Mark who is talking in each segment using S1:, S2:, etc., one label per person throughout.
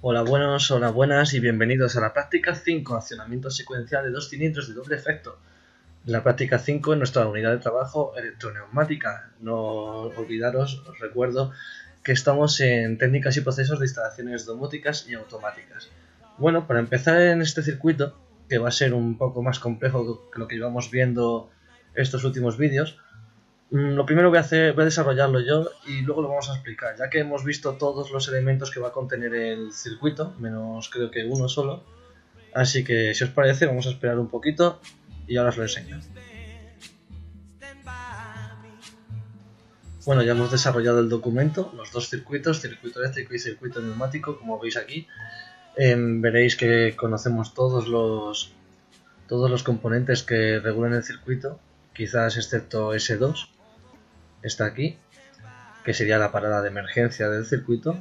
S1: Hola buenas y bienvenidos a la práctica 5, accionamiento secuencial de dos cilindros de doble efecto. En la práctica 5 en nuestra unidad de trabajo electroneumática. No olvidaros, os recuerdo que estamos en técnicas y procesos de instalaciones domóticas y automáticas. Bueno, para empezar en este circuito, que va a ser un poco más complejo que lo que llevamos viendo estos últimos vídeos, lo primero voy a desarrollarlo yo y luego lo vamos a explicar, ya que hemos visto todos los elementos que va a contener el circuito, menos creo que uno solo. Así que si os parece vamos a esperar un poquito y ahora os lo enseño. Bueno, ya hemos desarrollado el documento, los dos circuitos, circuito eléctrico y circuito neumático, como veis aquí. Veréis que conocemos todos los componentes que regulan el circuito, quizás excepto S2, está aquí, que sería la parada de emergencia del circuito.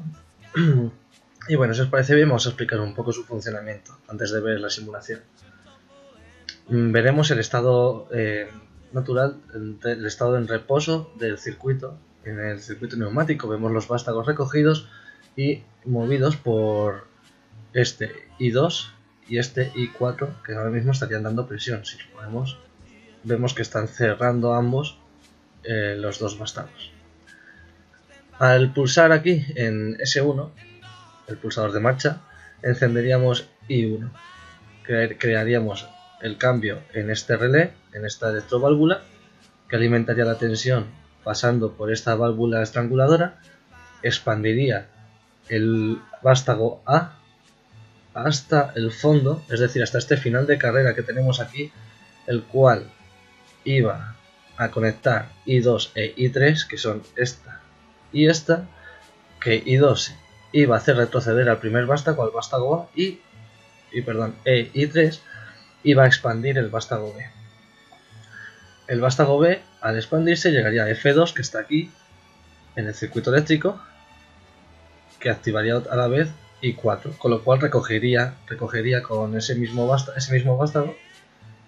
S1: Y bueno, si os parece bien, vamos a explicar un poco su funcionamiento antes de ver la simulación. Veremos el estado natural, el estado en reposo del circuito. En el circuito neumático vemos los vástagos recogidos y movidos por este I2 y este I4, que ahora mismo estarían dando presión. Si lo ponemos, vemos que están cerrando ambos los dos vástagos. Al pulsar aquí en S1, el pulsador de marcha, encenderíamos I1, crearíamos el cambio en este relé, en esta electroválvula, que alimentaría la tensión pasando por esta válvula estranguladora, expandiría el vástago A hasta el fondo, es decir, hasta este final de carrera que tenemos aquí, el cual iba a conectar I2 e I3, que son esta y esta, que I2 iba a hacer retroceder al primer vástago, al vástago A, y I3 iba a expandir el vástago B. El vástago B, al expandirse, llegaría a F2, que está aquí, en el circuito eléctrico, que activaría a la vez I4, con lo cual recogería con ese mismo vástago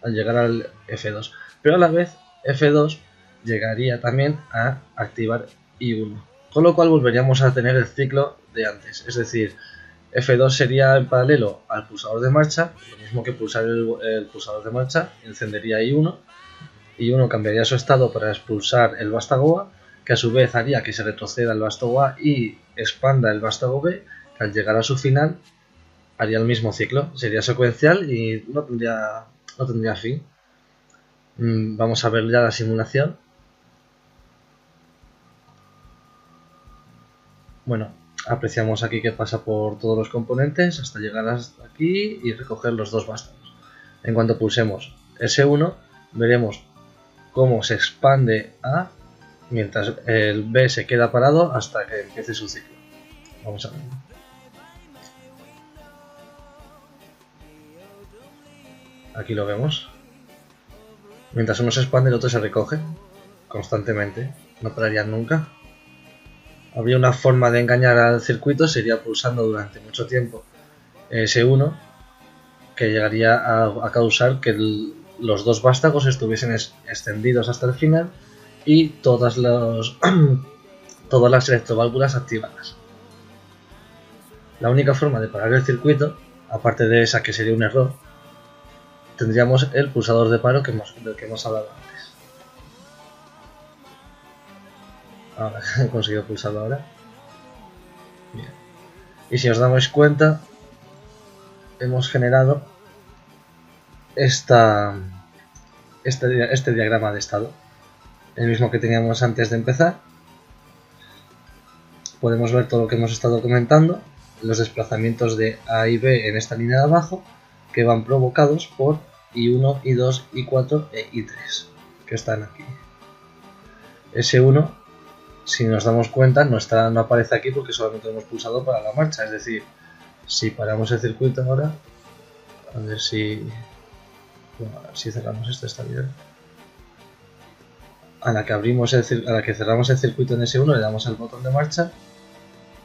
S1: al llegar al F2. Pero a la vez, F2 llegaría también a activar I1, con lo cual volveríamos a tener el ciclo de antes, es decir, F2 sería en paralelo al pulsador de marcha, lo mismo que pulsar el pulsador de marcha, encendería I1, I1 cambiaría su estado para expulsar el vástago A, que a su vez haría que se retroceda el vástago A y expanda el vástago B, que al llegar a su final haría el mismo ciclo, sería secuencial y no tendría fin. Vamos a ver ya la simulación. Bueno, apreciamos aquí que pasa por todos los componentes hasta llegar hasta aquí y recoger los dos vástagos. En cuanto pulsemos S1, veremos cómo se expande A mientras el B se queda parado hasta que empiece su ciclo. Vamos a ver. Aquí lo vemos. Mientras uno se expande, el otro se recoge constantemente. No pararían nunca. Habría una forma de engañar al circuito, sería pulsando durante mucho tiempo S1, que llegaría a causar que los dos vástagos estuviesen extendidos hasta el final y todas las electroválvulas activadas. La única forma de parar el circuito, aparte de esa que sería un error, tendríamos el pulsador de paro del que hemos hablado antes. Ahora he conseguido pulsarlo ahora. Bien. Y si os damos cuenta, hemos generado este diagrama de estado, el mismo que teníamos antes de empezar. Podemos ver todo lo que hemos estado comentando, los desplazamientos de A y B en esta línea de abajo, que van provocados por I1, I2, I4 e I3, que están aquí. S1, si nos damos cuenta, no aparece aquí porque solamente lo hemos pulsado para la marcha, es decir, si paramos el circuito ahora, a ver si cerramos esta bien. A la que cerramos el circuito en S1 le damos al botón de marcha,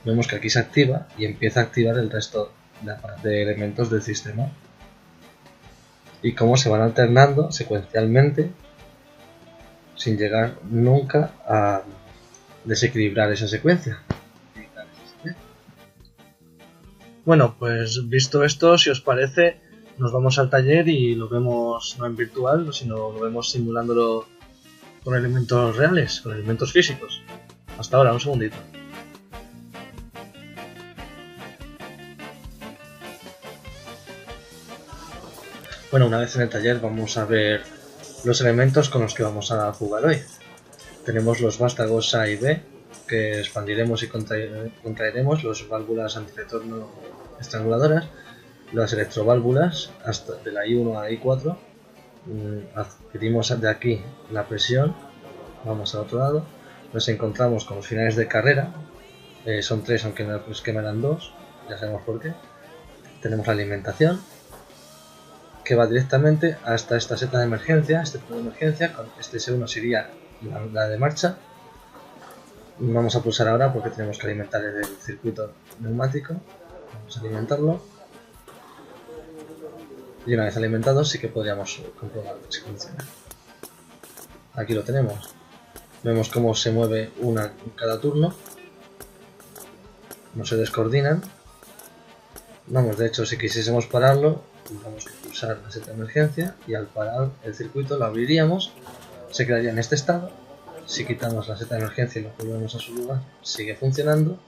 S1: vemos que aquí se activa y empieza a activar el resto de elementos del sistema y cómo se van alternando secuencialmente sin llegar nunca a desequilibrar esa secuencia. Bueno, pues visto esto, si os parece, nos vamos al taller y lo vemos no en virtual, sino lo vemos simulándolo con elementos reales, con elementos físicos. Hasta ahora, un segundito. Bueno, una vez en el taller vamos a ver los elementos con los que vamos a jugar hoy. Tenemos los vástagos A y B, que expandiremos y contraeremos, los válvulas antirretorno estranguladoras, las electroválvulas hasta de la I1 a la I4. Adquirimos de aquí la presión, vamos al otro lado, nos encontramos con los finales de carrera, son 3 aunque en el esquema eran 2, ya sabemos por qué. Tenemos la alimentación, que va directamente hasta esta seta de emergencia, este punto de emergencia, con este S1 sería la de marcha. Vamos a pulsar ahora porque tenemos que alimentar el circuito neumático, vamos a alimentarlo. Y una vez alimentado sí que podríamos comprobar si funciona. Aquí lo tenemos. Vemos cómo se mueve una cada turno. No se descoordinan. Vamos, de hecho, si quisiésemos pararlo, tendríamos que pulsar la seta de emergencia y al parar el circuito lo abriríamos. Se quedaría en este estado. Si quitamos la seta de emergencia y lo volvemos a su lugar, sigue funcionando.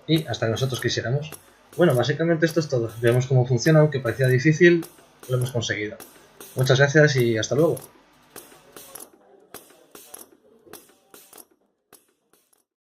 S1: Y hasta que nosotros quisiéramos. Bueno, básicamente esto es todo. Vemos cómo funciona, aunque parecía difícil, lo hemos conseguido. Muchas gracias y hasta luego.